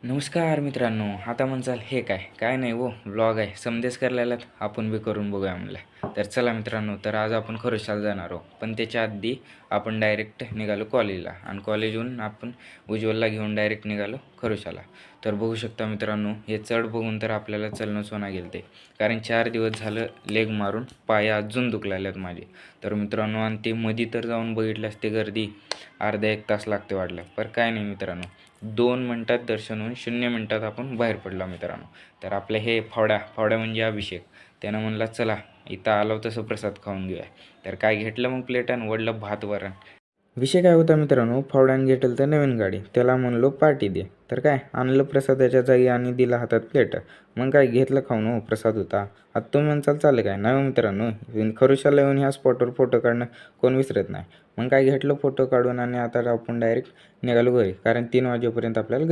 नमस्कार मित्रांनो. आता म्हणसाल हे काय? काय नाही हो, व्लॉग आहे. समधेच करायला आपण बी करून बघूया म्हणलं. तर चला मित्रांनो, तर आज आपण खरोशाला जाणार आहोत. पण त्याच्या आधी आपण डायरेक्ट निघालो कॉलेजला आणि कॉलेजहून आपण उज्ज्वलला घेऊन डायरेक्ट निघालो खरोशाला. तर बघू शकता मित्रांनो, हे चढ बघून तर आपल्याला चलणं सोना गेलं ते. कारण 4 दिवस झालं लेग मारून पाय अजून दुखलेले आहेत माझे. तर मित्रांनो आणि ते मध्ये तर जाऊन बघितल्यास ते गर्दी अर्धा 1 तास लागते वाटलं. पण काय नाही मित्रांनो, 2 मिनिटात दर्शन होऊन 0 मिनिटात आपण बाहेर पडलो मित्रांनो. तर आपले हे फावड्या म्हणजे अभिषेक. त्यानं म्हणला चला इथं आलो तसं प्रसाद खाऊन घेऊया. तर काय घेतलं मग प्लेट आणि वडलं भात वरण. विषय काय होता मित्रांनो, फावड्यानं घेतलं तर नवीन गाडी. त्याला म्हणलो पार्टी दे. तर काय आणलं प्रसादाच्या जागी आणि दिला हातात प्लेट. मग काय घेतलं खाऊन हो, प्रसाद होता. आता तुम्ही म्हणसाल चालेल काय? नाही हो मित्रांनो, खरुशाला येऊन ह्या स्पॉटवर फोटो काढणं कोण विसरत नाही. मग काय घेतलं फोटो काढून आणि आता आपण डायरेक्ट निघालो घरी. कारण 3 वाजेपर्यंत आपल्याला